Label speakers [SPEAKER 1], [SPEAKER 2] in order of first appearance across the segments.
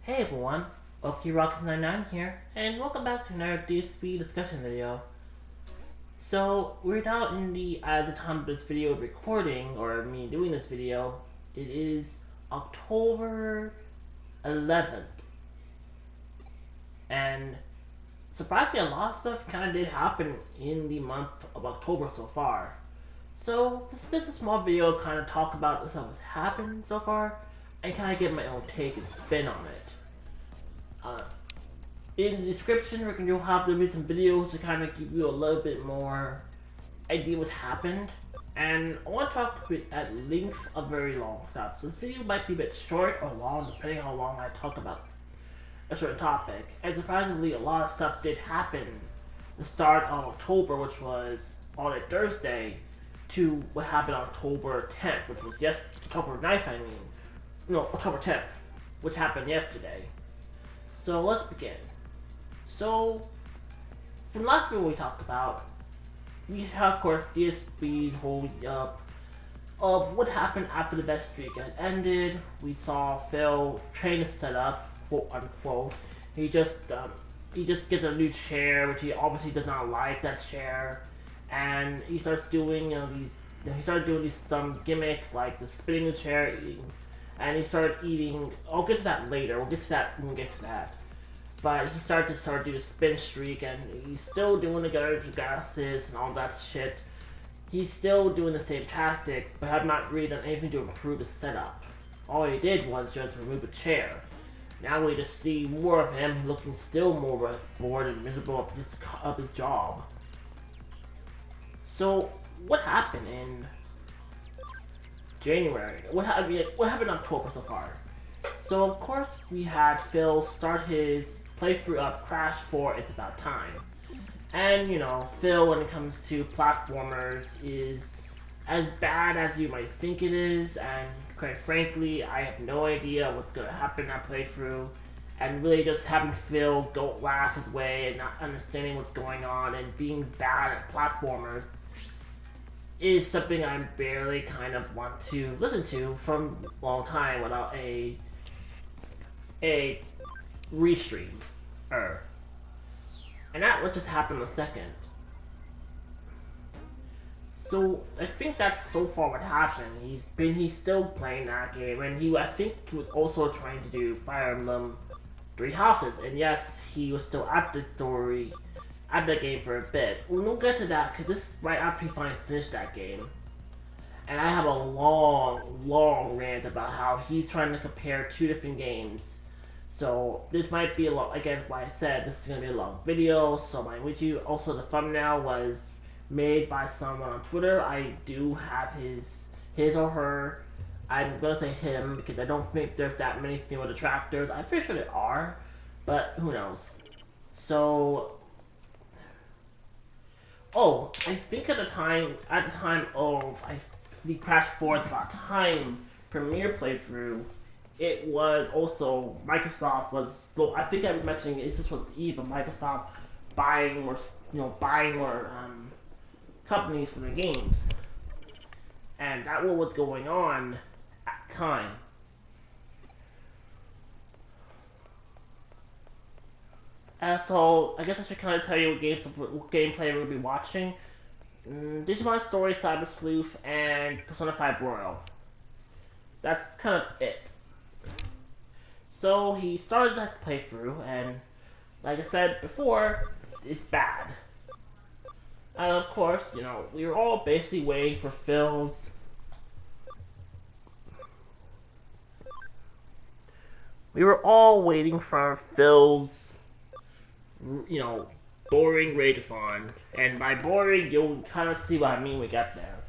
[SPEAKER 1] Hey everyone, OptiRockets99 here, and welcome back to another DSP discussion video. So, we're now in at the time of this video recording, or me doing this video, it is October 11th. And surprisingly, a lot of stuff kind of did happen in the month of October so far. So, this is a small video kind of talk about what stuff has happened so far, and kind of give my own take and spin on it. In the description, you'll have there be some videos to kind of give you a little bit more idea what's happened. And I want to talk at length of very long stuff. So this video might be a bit short or long, depending on how long I talk about a certain topic. And surprisingly, a lot of stuff did happen. The start of October, which was on a Thursday, to what happened on October 10th, which was just October 9th, I mean. No, October 10th, which happened yesterday. So let's begin. So, from the last video we talked about, we have, of course, DSP's whole of what happened after the best streak had ended. We saw Phil trying to set up, quote unquote. He just gets a new chair, which he obviously does not like that chair, and he starts doing some gimmicks like the spinning the chair, eating, and he started eating. I'll get to that later. We'll get to that when we get to that. But he started to do the spin streak, and he's still doing the garbage gases and all that shit. He's still doing the same tactics, but have not really done anything to improve his setup. All he did was just remove a chair. Now we just see more of him looking still more bored and miserable of his job. So, what happened in January? What happened in October so far? So, of course, we had Phil start his playthrough of Crash 4 It's About Time. And, you know, Phil, when it comes to platformers, is as bad as you might think it is, and quite frankly, I have no idea what's going to happen in that playthrough, and really just having Phil go laugh his way and not understanding what's going on and being bad at platformers is something I barely kind of want to listen to from a long time without a restream. And that would just happen in a second. So I think that's so far what happened. He's still playing that game, and I think he was also trying to do Fire Emblem Three Houses, and yes, he was still at the game for a bit. We'll get to that because this is right after he finally finished that game. And I have a long rant about how he's trying to compare two different games. So this might be a long, again, like I said, this is going to be a long video, so my video, also the thumbnail was made by someone on Twitter. I do have his or her, I'm going to say him, because I don't think there's that many female detractors. I'm pretty sure there are, but who knows. So, oh, I think at the time of the Crash 4 It's About Time premiere playthrough, it was also Microsoft was. Well, I think I was mentioning it. This was the eve of Microsoft buying more companies for their games, and that what was going on at the time. So I guess I should kind of tell you what gameplay we'll be watching. Digimon Story, Cyber Sleuth, and Persona 5 Royal. That's kind of it. So he started that playthrough, and like I said before, it's bad. And of course, you know, we were all basically waiting for Phil's. We were all waiting for Phil's, you know, boring Rageathon. And by boring, you'll kind of see what I mean when we get there.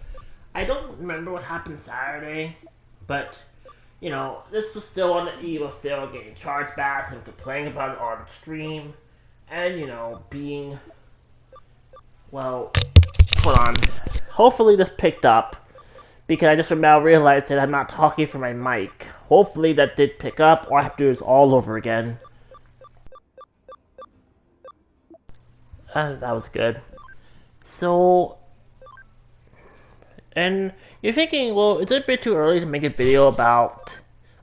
[SPEAKER 1] I don't remember what happened Saturday, but you know, this was still on the eve of Phil getting charged back and complaining about it on stream, and you know, being, well, hold on. Hopefully this picked up, because I just now realized that I'm not talking from my mic. Hopefully that did pick up, or I have to do this all over again. That was good. So, and you're thinking, well, it's a bit too early to make a video about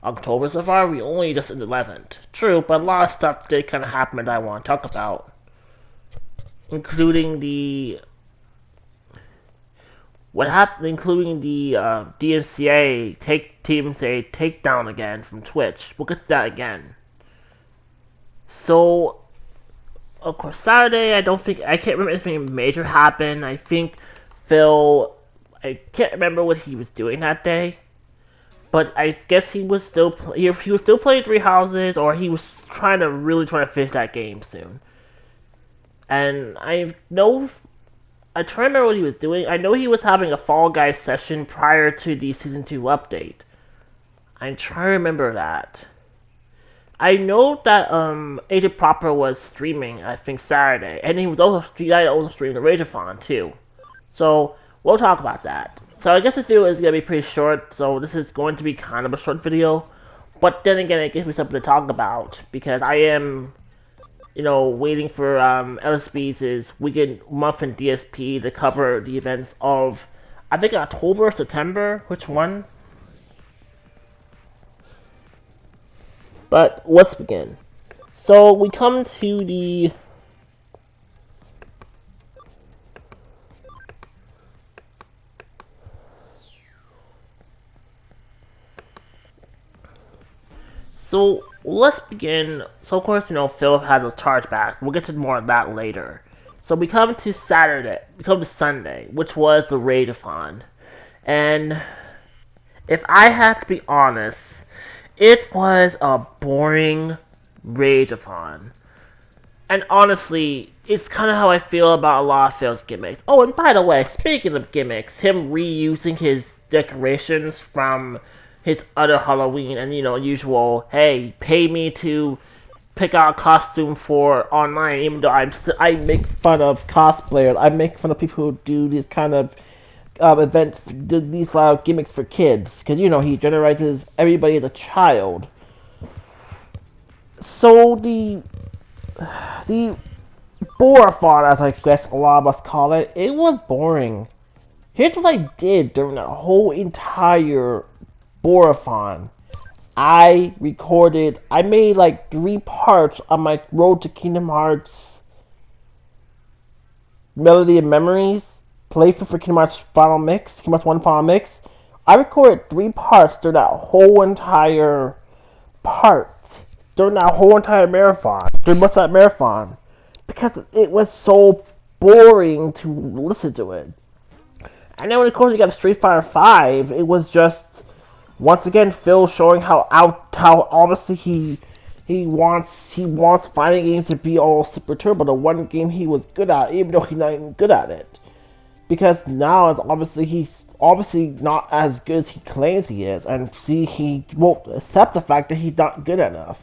[SPEAKER 1] October so far. We only just in the 11th. True, but a lot of stuff did kind of happen that I want to talk about, including the what happened, including the DMCA takedown again from Twitch. We'll get to that again. So, of course, Saturday, I can't remember anything major happened. I think Phil, I can't remember what he was doing that day, but I guess he was still playing Three Houses, or he was trying to finish that game soon. And I try to remember what he was doing. I know he was having a Fall Guys session prior to the Season 2 update. I'm trying to remember that. I know that Agent Proper was streaming, I think, Saturday, and he was also streaming the Rageathon too. So we'll talk about that. So I guess this video is gonna be pretty short. So this is going to be kind of a short video, but then again, it gives me something to talk about because I am, waiting for LSB's weekend month in DSP to cover the events of, I think, October, September, which one? But let's begin. So we come to the So let's begin. So of course, Phil has a chargeback. We'll get to more of that later. So we come to Sunday, which was the Rageathon. And if I have to be honest, it was a boring Rageathon. And honestly, it's kind of how I feel about a lot of Phil's gimmicks. Oh, and by the way, speaking of gimmicks, him reusing his decorations from his other Halloween and, usual, hey, pay me to pick out a costume for online, even though I make fun of cosplayers. I make fun of people who do these kind of events, these gimmicks for kids, because he generalizes everybody as a child. So the Borethon, as I guess a lot of us call it, it was boring. Here's what I did during that whole entire Borethon. I made like 3 parts on my Road to Kingdom Hearts Melody and Memories playthrough for Kingdom Hearts Final Mix, Kingdom Hearts 1 Final Mix. I recorded 3 parts during that whole entire marathon, during most of that marathon, because it was so boring to listen to it. And then when of course you got Street Fighter 5, it was just once again Phil showing how obviously he wants fighting games to be all super turbo, the one game he was good at, even though he's not even good at it. Because now he's obviously not as good as he claims he is, and he won't accept the fact that he's not good enough.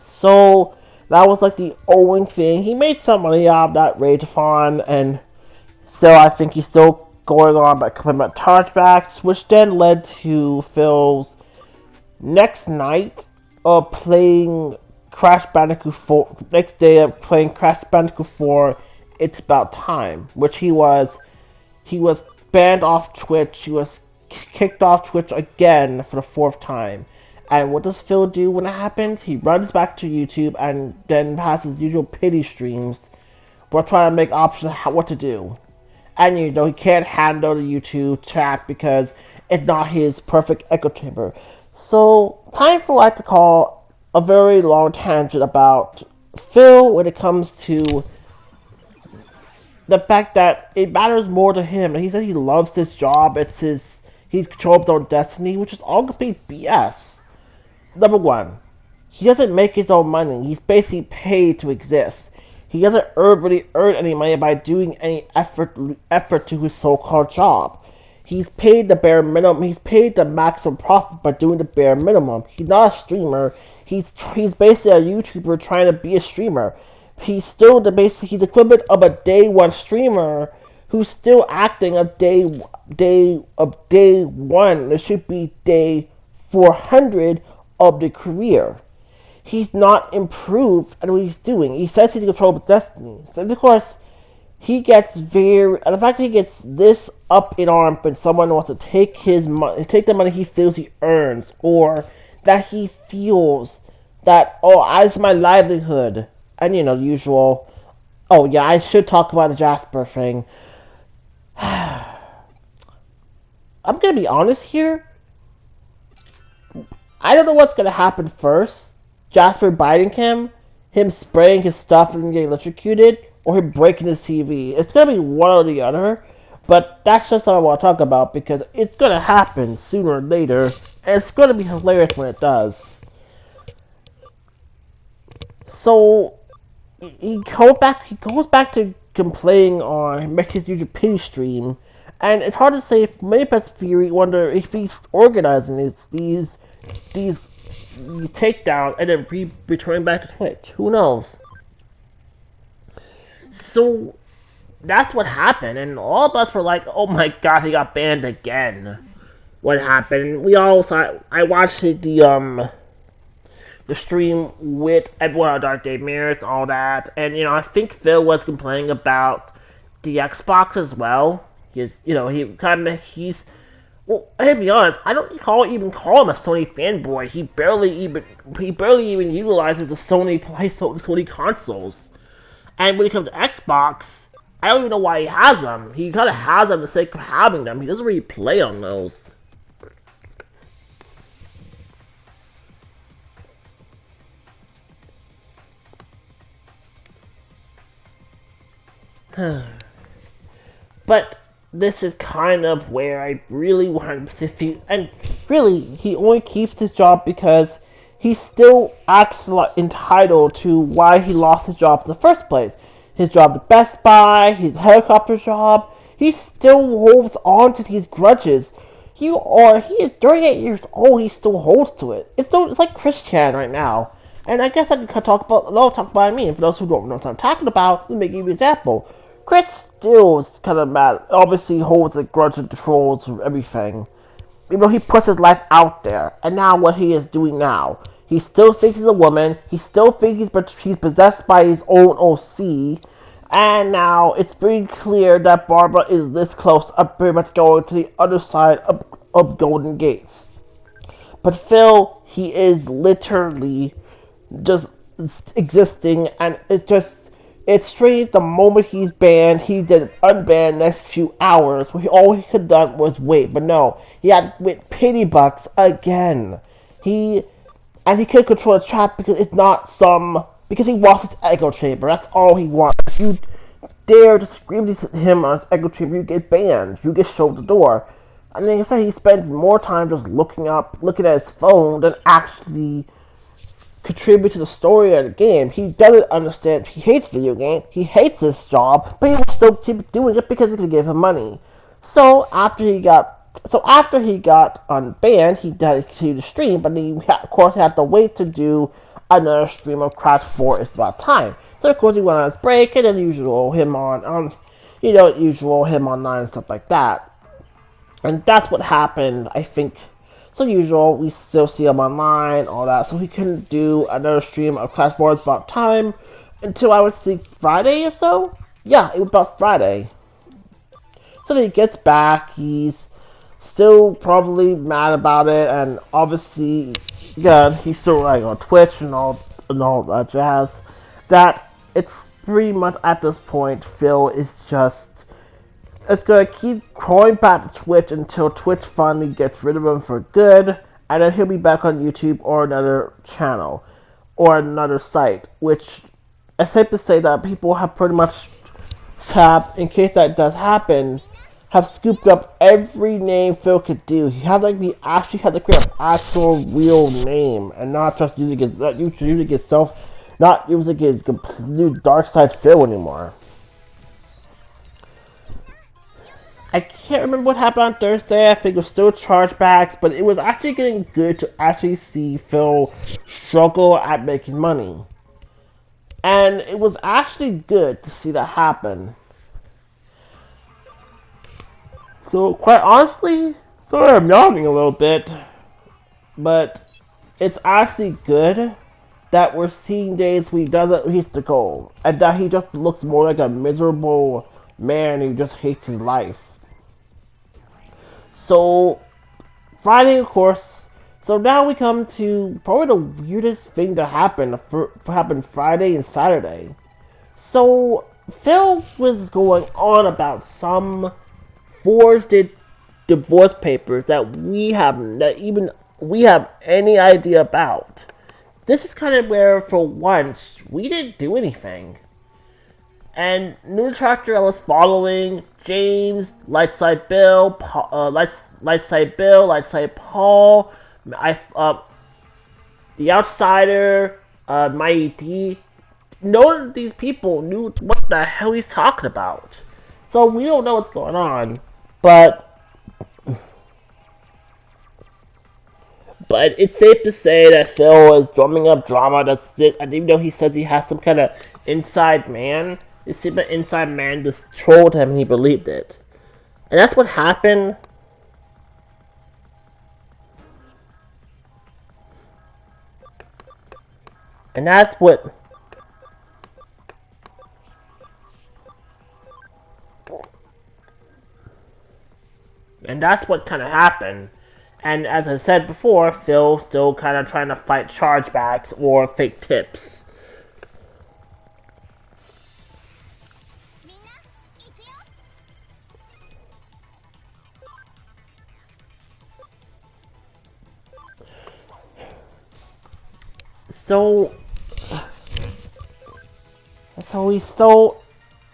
[SPEAKER 1] So that was like the owing thing. He made some money out of that Rageathon, and still I think he's still going on by claiming about chargebacks, which then led to Phil's next night of playing Crash Bandicoot 4. Next day of playing Crash Bandicoot 4, It's About Time, which he was banned off Twitch. He was kicked off Twitch again for the 4th time. And what does Phil do when it happens? He runs back to YouTube and then has his usual pity streams. We're trying to make options of what to do. And he can't handle the YouTube chat because it's not his perfect echo chamber. So, time for what I like to call a very long tangent about Phil when it comes to the fact that it matters more to him. He says he loves his job, he's control of his own destiny, which is all complete BS. Number 1, he doesn't make his own money. He's basically paid to exist. He doesn't really earn any money by doing any effort to his so-called job. He's paid the bare minimum. He's paid the maximum profit by doing the bare minimum. He's not a streamer. He's basically a YouTuber trying to be a streamer. He's the equivalent of a day 1 streamer who's still acting of day 1. It should be day 400 of the career. He's not improved at what he's doing. He says he's in control of his destiny. So of course, he gets very, and the fact that he gets this up in arms when someone wants to take his money, take the money he feels he earns, or that he feels that, oh, it's my livelihood, and the usual. Oh yeah, I should talk about the Jasper thing. I'm gonna be honest here. I don't know what's gonna happen first. Jasper biting him spraying his stuff and getting electrocuted, or him breaking his TV. It's gonna be one or the other, but that's just what I want to talk about because it's gonna happen sooner or later, and it's gonna be hilarious when it does. So he goes back to complaining on Mex's usual pity stream, and it's hard to say if Maypet's Fury wonder if he's organizing these takedown and then returning back to Twitch. Who knows? So that's what happened, and all of us were like, "Oh my god, he got banned again." What happened? We all saw. I watched the stream with everyone on Dark Day Mirrors, all that, and I think Phil was complaining about the Xbox as well. He's well, I have to be honest, I don't even call him a Sony fanboy. He barely even utilizes the Sony consoles. And when it comes to Xbox, I don't even know why he has them. He kind of has them for the sake of having them. He doesn't really play on those. But this is kind of where I really want to see, and really, he only keeps his job because he still acts entitled to why he lost his job in the first place. His job at Best Buy, his helicopter job, he still holds on to these grudges. He is 38 years old, he still holds to it. It's like Chris Chan right now. And I guess I can talk about me, and for those who don't know what I'm talking about, let me give you an example. Chris still is kind of mad. Obviously, he holds a grudge and trolls and everything. He puts his life out there. And now what he is doing now. He still thinks he's a woman. He still thinks he's possessed by his own OC. And now it's pretty clear that Barbara is this close up pretty much going to the other side of Golden Gates. But Phil, he is literally just existing, and it's strange. The moment he's banned, he did unban next few hours. Where all he could have done was wait, but no, he had to wait pity bucks again. He couldn't control the chat because because he lost his echo chamber. That's all he wants. If you dare to scream to him on his echo chamber, you get banned. You get showed the door. And like I said, he spends more time just looking at his phone than actually contribute to the story of the game. He doesn't understand. He hates video games. He hates this job, but he will still keep doing it because it's gonna give him money. So after he got unbanned, he continued to stream, but he of course had to wait to do another stream of Crash 4 It's About Time. So of course he went on his break, and then usual him online and stuff like that. And that's what happened, I think. So usual, we still see him online, all that, so he couldn't do another stream of Clash Wars About Time until I would think Friday or so? Yeah, it was about Friday. So then he gets back, he's still probably mad about it, and obviously, yeah, he's still on Twitch and all that jazz. That it's pretty much at this point, Phil is just, it's gonna keep crawling back to Twitch until Twitch finally gets rid of him for good, and then he'll be back on YouTube or another channel, or another site, which it's safe to say that people have pretty much in case that does happen, have scooped up every name Phil could do. He actually had to create an actual real name, and not just using his complete dark side Phil anymore. I can't remember what happened on Thursday. I think it was still chargebacks, but it was actually getting good to actually see Phil struggle at making money. And it was actually good to see that happen. So, quite honestly, sorry I'm yawning a little bit, but it's actually good that we're seeing days where he doesn't reach the goal, and that he just looks more like a miserable man who just hates his life. So, Friday, of course. So now we come to probably the weirdest thing to happen Friday and Saturday. So Phil was going on about some forged divorce papers that we have any idea about. This is kind of where, for once, we didn't do anything. And new tractor I was following, James, Lightside Bill, Lightside Paul, The Outsider, Mighty D. None of these people knew what the hell he's talking about. So we don't know what's going on. But it's safe to say that Phil is drumming up drama. That's it. And even though he says he has some kind of inside man, it seems that inside man just trolled him and he believed it. And that's what happened. And that's what... And that's what kind of happened. And as I said before, Phil's still kind of trying to fight chargebacks or fake tips.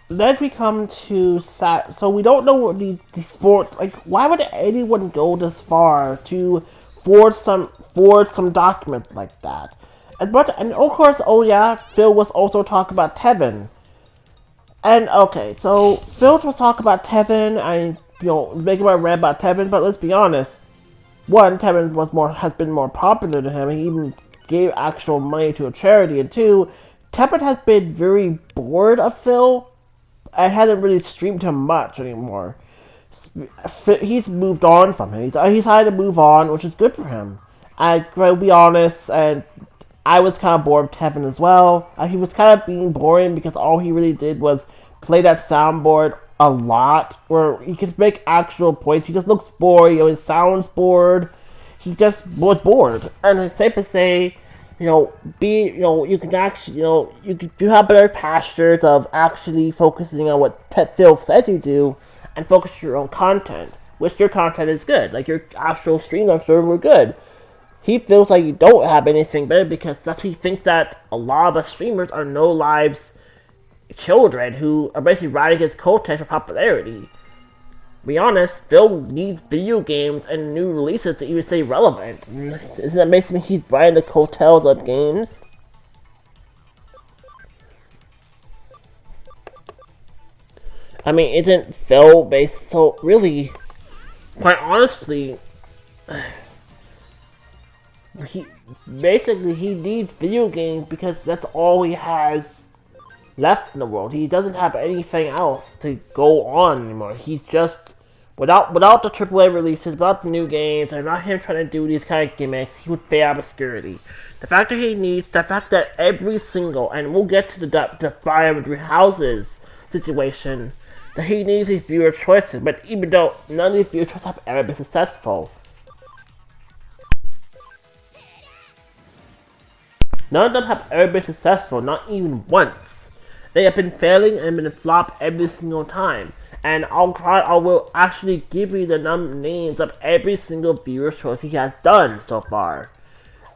[SPEAKER 1] Then we come to so we don't know what these four, like, why would anyone go this far to forge some document like that? And of course, oh yeah, Phil was also talking about Tevin. And okay, so Phil was talking about Tevin and making my rant about Tevin, but let's be honest. One, Tevin has been more popular than him. He even gave actual money to a charity, and two, Tevin has been very bored of Phil. I hasn't really streamed him much anymore. He's moved on from him. He's decided to move on, which is good for him. I'll be honest, and I was kind of bored of Tevin as well. He was kind of being boring because all he really did was play that soundboard a lot, where he could make actual points. He just looks bored. He sounds bored. He just was bored, and it's safe to say, you can actually, you have better pastures of actually focusing on what Phil says you do, and focus your own content, which your content is good. Like, your actual streams, I'm sure, were good. He feels like you don't have anything better because he thinks that a lot of the streamers are no lives children who are basically riding his coattails for popularity. To be honest, Phil needs video games and new releases to even stay relevant. Isn't that amazing? He's riding the coattails of games? I mean, isn't Phil based so really? Quite honestly, he needs video games because that's all he has left in the world. He doesn't have anything else to go on anymore. He's just without the AAA releases, without the new games, and not him trying to do these kind of gimmicks, he would fade out of obscurity. The fact that every single, and we'll get to the 500 houses situation, that he needs these viewer choices, but even though none of these viewer choices have ever been successful. None of them have ever been successful, not even once. They have been failing and been a flop every single time. And I will actually give you the names of every single viewer choice he has done so far.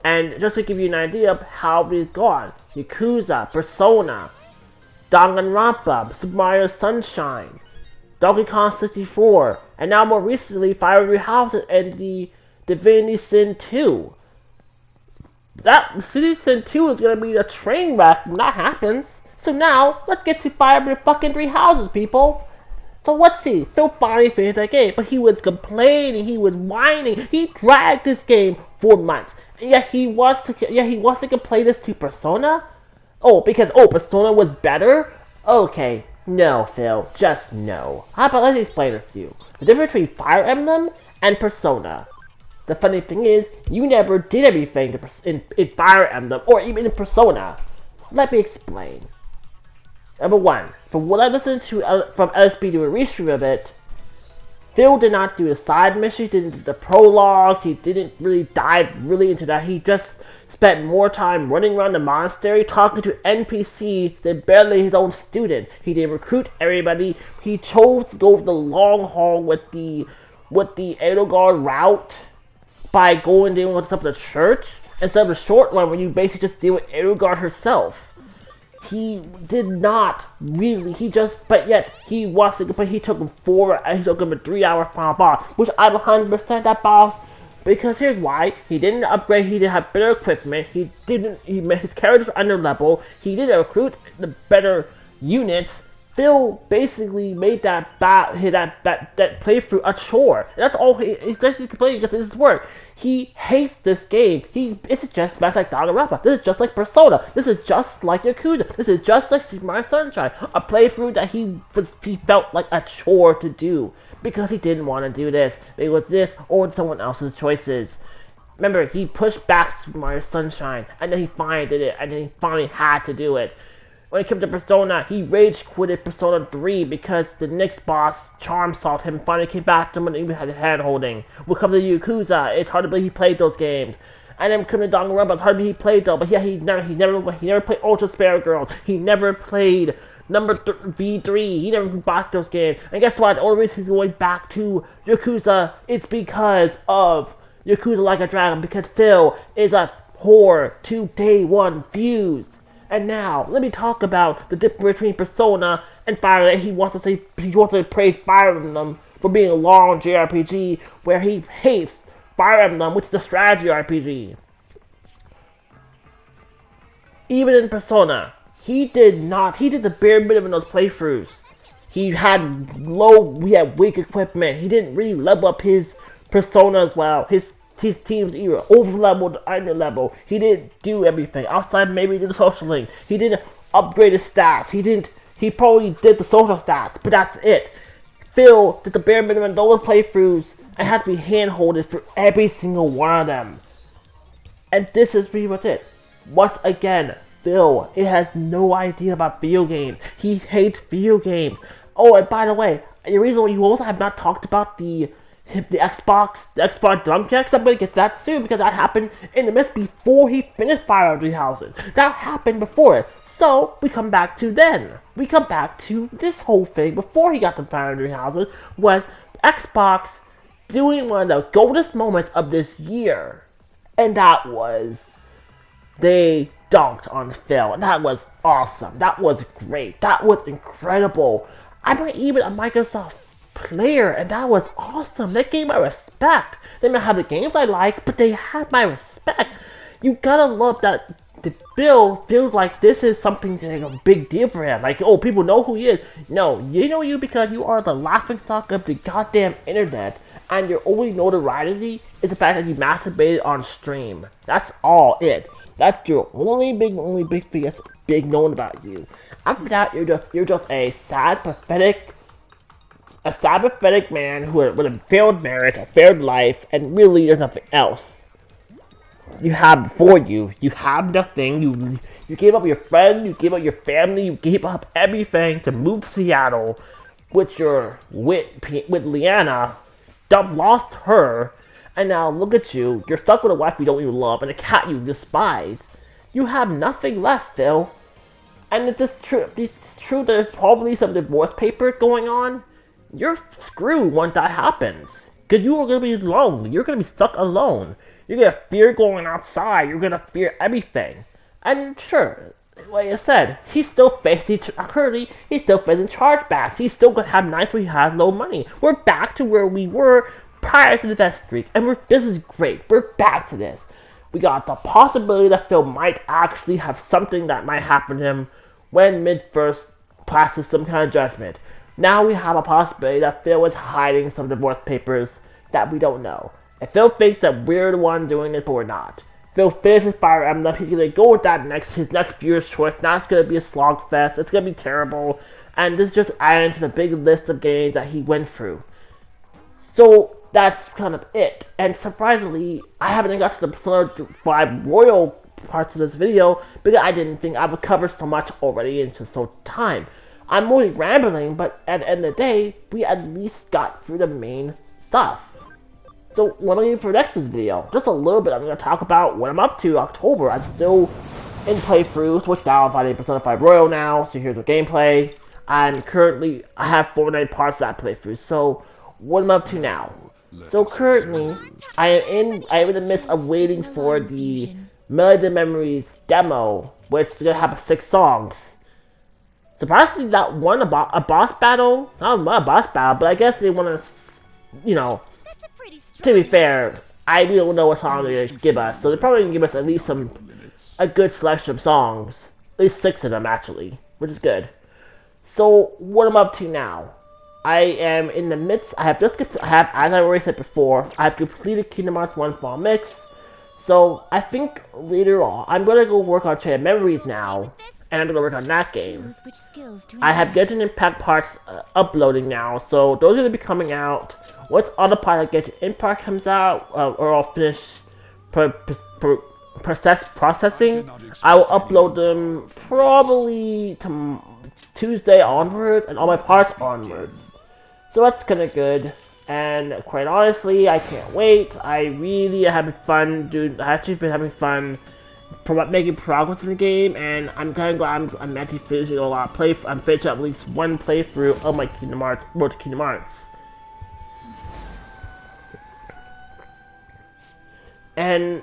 [SPEAKER 1] And just to give you an idea of how he's gone: Yakuza, Persona, Danganronpa, Super Mario Sunshine, Donkey Kong 64, and now more recently 500 Houses and the Divinity Sin 2. That Divinity Sin 2 is gonna be a train wreck when that happens. So now, let's get to 500 fucking 3 houses, people. So let's see, Phil finally finished that game, but he was complaining, he was whining, he dragged this game for months. And yet he wants to play this to Persona? Because Persona was better? Okay, no, Phil, just no. How about let's explain this to you. The difference between Fire Emblem and Persona. The funny thing is, you never did everything in Fire Emblem, or even in Persona. Let me explain. Number one, from what I listened to from LSB doing a restream of it, Phil did not do the side mission, he didn't do the prologue, he didn't really dive really into that. He just spent more time running around the monastery talking to NPC than barely his own student. He didn't recruit everybody. He chose to go the long haul with the Edelgard route by going dealing with stuff with the church instead of the short one where you basically just deal with Edelgard herself. He did not really, but he took him a 3 hour final boss, which I'm 100% that boss, because here's why. He didn't upgrade, he didn't have better equipment, his characters were under level, he didn't recruit the better units. Phil basically made that playthrough a chore. And that's all he's basically complaining because it doesn't work. He hates this game. This is just like Danganronpa. This is just like Persona. This is just like Yakuza. This is just like Super Mario Sunshine. A playthrough that he felt like a chore to do because he didn't want to do this. It was this or someone else's choices. Remember, he pushed back Super Mario Sunshine, and then he finally did it, and then he finally had to do it. When it came to Persona, he rage quitted Persona 3 because the next boss, Charm, saw him and finally came back to him and even had hand holding. When it comes to Yakuza, it's hard to believe he played those games. And then coming to Danganronpa, it's hard to believe he played those. But yeah, he never played Ultra Spare Girls. He never played V3. He never bought those games. And guess what? The only reason he's going back to Yakuza is because of Yakuza Like a Dragon. Because Phil is a whore to day one views. And now, let me talk about the difference between Persona and Fire Emblem. He wants to praise Fire Emblem for being a long JRPG, where he hates Fire Emblem, which is a strategy RPG. Even in Persona, he did the bare minimum in those playthroughs. He had weak equipment. He didn't really level up his Persona as well. His team's either over-leveled or under-leveled. He didn't do everything. Outside maybe did the social link. He didn't upgrade his stats. He probably did the social stats, but that's it. Phil did the bare minimum in those playthroughs and had to be hand-holded for every single one of them. And this is pretty much it. Once again, Phil, it has no idea about video games. He hates video games. Oh, and by the way, the reason why you also have not talked about the Xbox dump check, I'm gonna get that soon because that happened in the midst before he finished Fire Emblem Houses. That happened before it. So we come back to then. We come back to this whole thing before he got to Fire Emblem Houses was Xbox doing one of the golden moments of this year. And that was they dunked on Phil. And that was awesome. That was great. That was incredible. I'm even a Microsoft player, and that was awesome. They gave my respect. They may have the games I like, but they had my respect. You gotta love that the Bill feels like this is something like a big deal for him. Like, oh, people know who he is. No, you know you because you are the laughingstock of the goddamn internet, and your only notoriety is the fact that you masturbated on stream. That's all it. That's your only big thing that's big known about you. After that, you're just a sad, pathetic man who with a failed marriage, a failed life, and really there's nothing else you have before you. You have nothing. You gave up your friend, you gave up your family, you gave up everything to move to Seattle with Leanna, lost her, and now look at you. You're stuck with a wife you don't even love and a cat you despise. You have nothing left, Phil. And it's just true. It's true. There's probably some divorce papers going on. You're screwed once that happens. Because you are going to be alone. You're going to be stuck alone. You're going to fear going outside. You're going to fear everything. And sure, like I said, he's still facing chargebacks. He's still going to have nights where he has low money. We're back to where we were prior to the death streak. And this is great. We're back to this. We got the possibility that Phil might actually have something that might happen to him when Mid-First passes some kind of judgment. Now we have a possibility that Phil is hiding some divorce papers that we don't know. And Phil thinks that we're the one doing it, but we're not. Phil finishes Fire Emblem, he's going to go with that his next viewer's choice. Now it's going to be a slog fest, it's going to be terrible. And this is just adding to the big list of games that he went through. So that's kind of it. And surprisingly, I haven't got to the Persona 5 Royal parts of this video because I didn't think I would cover so much already in so time. I'm only rambling, but at the end of the day, we at least got through the main stuff. So what am I doing for next video? Just a little bit. I'm going to talk about what I'm up to October. I'm still in playthroughs, switched down 58% 5 Royal now, so here's the gameplay. I have 49 parts that I play through, so what am I up to now? So currently, I am in the midst of waiting for the Melody Memories demo, which is going to have 6 songs. Surprisingly, that won a boss battle. Not a boss battle, but I guess they want to, you know, to be fair, I really don't know what song they're going to give us, so they're probably going to give us at least a good selection of songs. At least 6 of them, actually, which is good. So, what I'm up to now? I am in the midst, as I already said before, I have completed Kingdom Hearts 1 Fall Mix. So, I think later on, I'm going to go work on Chain Memories now, and I'm going to work on that game. I have Genshin Impact parts uploading now, so those are going to be coming out. Once all the parts of Genshin Impact comes out, or I'll finish processing, I will upload them probably Tuesday onwards, and all my parts onwards. So that's kind of good, and quite honestly, I can't wait. I really having fun, dude. I actually been having fun making progress in the game, and I'm kind of glad I'm actually finishing a lot of I'm finishing at least one playthrough of my Road to Kingdom Hearts. And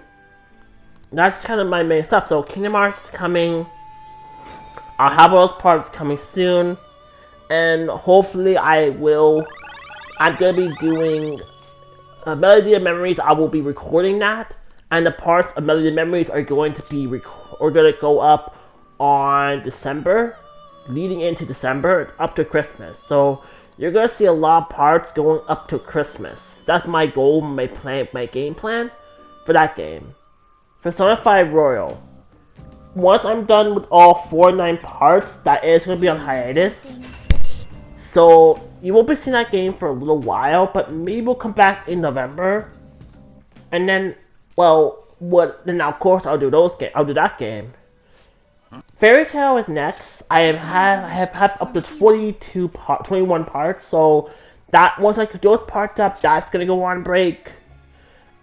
[SPEAKER 1] that's kind of my main stuff. So Kingdom Hearts is coming. I'll have all those parts coming soon, and hopefully I'm gonna be doing Melody of Memories. I will be recording that, and the parts of Melody of Memories are going to go up on December, leading into December up to Christmas. So you're gonna see a lot of parts going up to Christmas. That's my goal, my game plan for that game. For Persona 5 Royal, once I'm done with all 49 parts, that is going to be on hiatus. So you won't be seeing that game for a little while, but maybe we'll come back in November. And then, well, then of course I'll do that game. Fairy Tail is next. I have up to 21 parts, so that once I do those parts up, that's gonna go on break.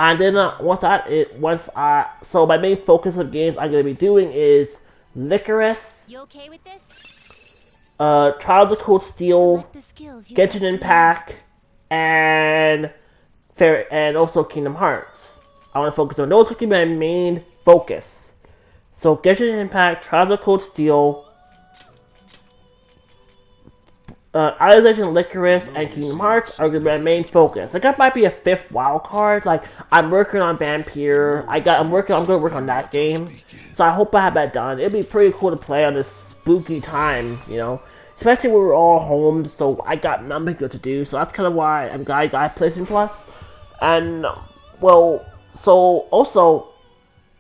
[SPEAKER 1] And then so my main focus of games I'm gonna be doing is Licorice,
[SPEAKER 2] You okay with this?
[SPEAKER 1] Trials of Cold Steel, Genshin Impact, and also Kingdom Hearts. I want to focus on those. Will be my main focus. So Genshin Impact, Trials of Cold Steel, Alicization, Licorice, and Kingdom Hearts are gonna be my main focus. Like that might be a 5th wild card. Like I'm working on Vampire. I'm gonna work on that game. So I hope I have that done. It'd be pretty cool to play on this spooky time, you know. Especially when we're all home, so I got nothing good to do. So that's kind of why I got PlayStation Plus. And well, so also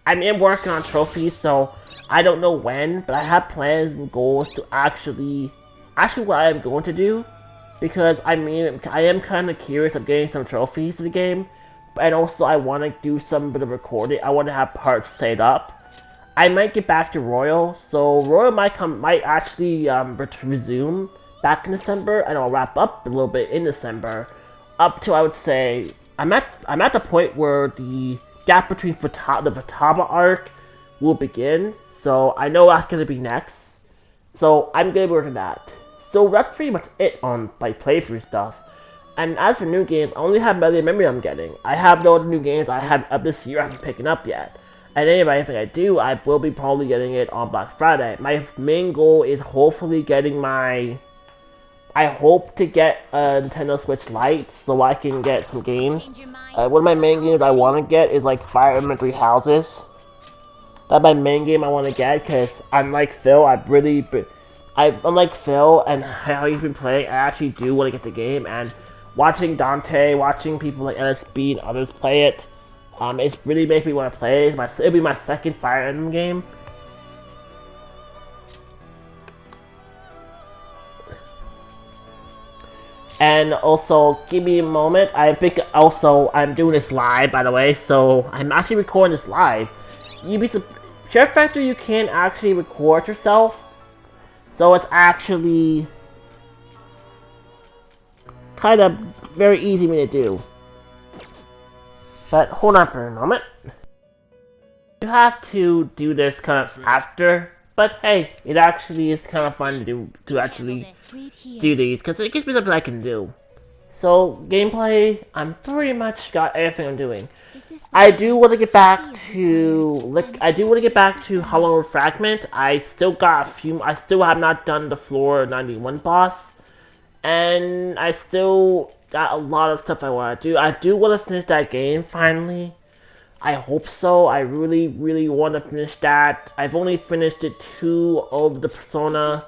[SPEAKER 1] I'm working on trophies, so I don't know when, but I have plans and goals to actually what I am going to do, because I am kind of curious of getting some trophies in the game, and also I want to do some bit of recording. I want to have parts set up. I might get back to Royal, so Royal might actually resume back in December, and I'll wrap up a little bit in December, up to I would say I'm at the point where the gap between the Futaba arc will begin, so I know that's gonna be next. So I'm gonna be working that. So that's pretty much it on my playthrough stuff. And as for new games, I only have Melody Memory I'm getting. I have no other new games I have of this year I haven't picking up yet. And anyway, if I do, I will be probably getting it on Black Friday. My main goal is hopefully getting I hope to get a Nintendo Switch Lite so I can get some games. One of my main games I want to get is like Fire Emblem Three Houses. That's my main game I want to get, because unlike Phil, unlike Phil and how he's been playing, I actually do want to get the game. And watching Dante, watching people like LSB and others play it, it's really makes me want to play it. It'll be my second Fire Emblem game. And also, give me a moment. I think also I'm doing this live, by the way, so I'm actually recording this live. Share Factor you can actually record yourself, so it's actually kind of very easy for me to do. But hold on for a moment. You have to do this kind of after, but hey, it actually is kind of fun to actually do these, because it gives me something I can do. So, gameplay, I'm pretty much got everything I'm doing. I do want to get back to Hollow Fragment. I still have not done the floor 91 boss, and I still got a lot of stuff I want to do. I do want to finish that game finally. I hope so. I really, really want to finish that. I've only finished it 2 of the Persona.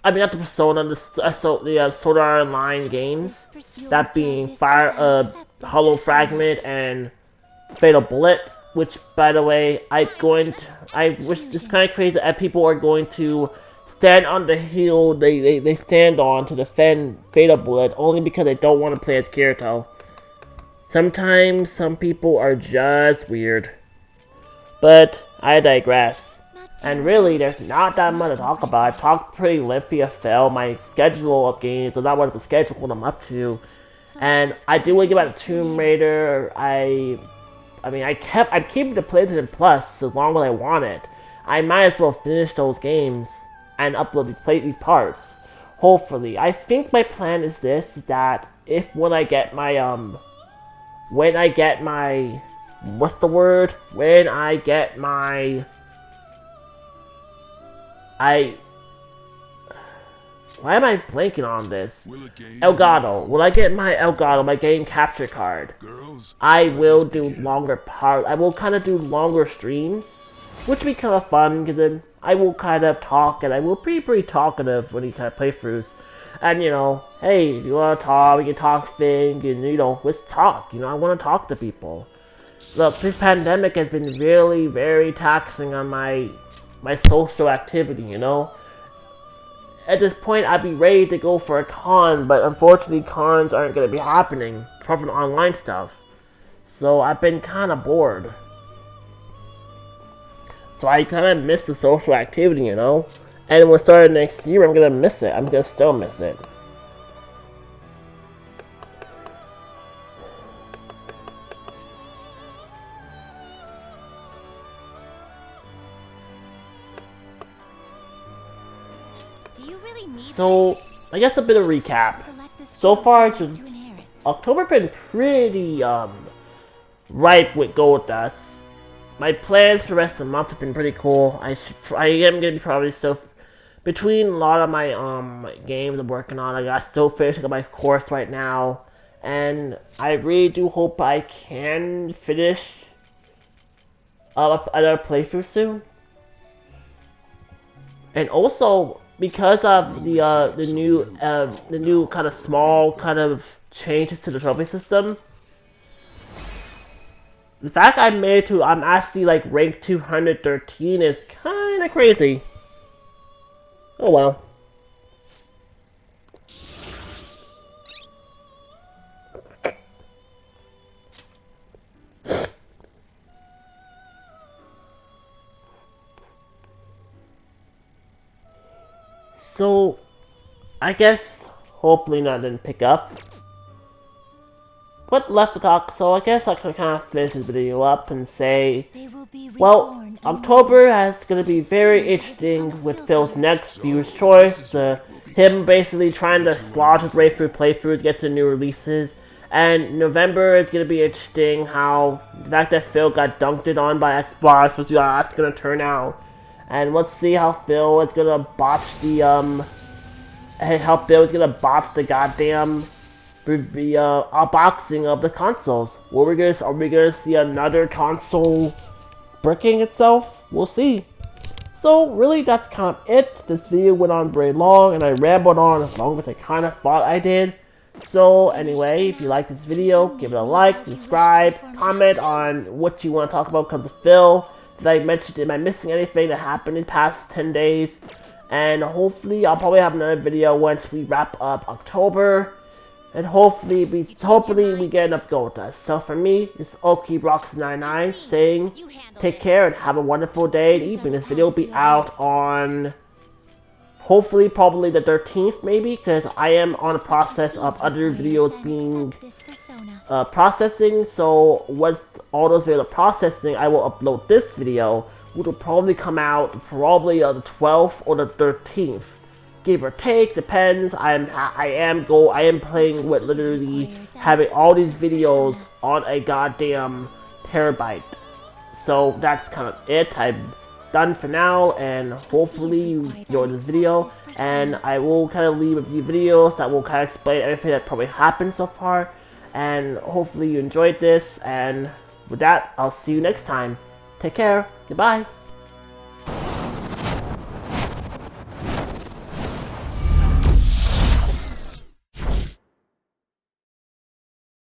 [SPEAKER 1] I mean, not the Persona, the Sword Art Online games. That being Hollow Fragment and Fatal Bullet. Which, by the way, I wish it's kind of crazy that people are going to stand on the hill they stand on to defend Fatal Bullet only because they don't want to play as Kirito. Sometimes some people are just weird. But I digress. And really, there's not that much to talk about. I talked pretty lengthy about my schedule of games, so not what the schedule I'm up to. And I do want to get back to Tomb Raider. I'm keeping the PlayStation Plus as long as I want it. I might as well finish those games and upload these parts. Hopefully. I think my plan is this, that when I get my why am I blanking on this? Elgato. When I get my Elgato, my game capture card, I will do longer parts. I will kind of do longer streams, which will be kind of fun, because then I will kind of talk, and I will be pretty talkative when you kind of playthroughs. And, you know, hey, if you want to talk, we can talk things, and, you know, let's talk. You know, I want to talk to people. The pandemic has been really, very taxing on my social activity, you know? At this point, I'd be ready to go for a con, but unfortunately, cons aren't going to be happening, apart from online stuff. So, I've been kind of bored. So, I kind of miss the social activity, you know? And when it started next year, I'm gonna miss it. I'm gonna still miss it. So, I guess a bit of recap. So far, October been pretty ripe with gold dust. My plans for the rest of the month have been pretty cool. I am gonna be probably still. Between a lot of my games I'm working on, I got still finishing up my course right now, and I really do hope I can finish another playthrough soon. And also, because of the new kind of small kind of changes to the trophy system, the fact I'm actually like ranked 213 is kind of crazy. Oh well. So, I guess hopefully that didn't pick up. But left to talk, so I guess I can kind of finish this video up and say, well, October is going to be very interesting with Phil's next viewer's choice. Him basically trying to slot his way through playthroughs, get to new releases. And November is going to be interesting how the fact that Phil got dunked on by Xbox, which that's going to turn out. And let's see how Phil is going to botch the goddamn unboxing of the consoles. Are we gonna see another console bricking itself? We'll see. So really, that's kind of it. This video went on very long, and I rambled on as long as I kind of thought I did. So anyway, if you like this video, give it a like, subscribe, comment on what you want to talk about because of Phil. Did I mention? Am I missing anything that happened in the past 10 days? And hopefully, I'll probably have another video once we wrap up October. And hopefully we get enough gold dust. So for me, it's OkiRocks99 saying, take care and have a wonderful day and evening. This video will be out on, hopefully, probably the 13th maybe, because I am on a process of other videos being processing. So once all those videos are processing, I will upload this video, which will probably come out probably on the 12th or the 13th. Give or take, depends. I am playing with literally having all these videos on a goddamn terabyte. So that's kind of it. I'm done for now, and hopefully you enjoyed this video. And I will kind of leave a few videos that will kind of explain everything that probably happened so far. And hopefully you enjoyed this. And with that, I'll see you next time. Take care. Goodbye.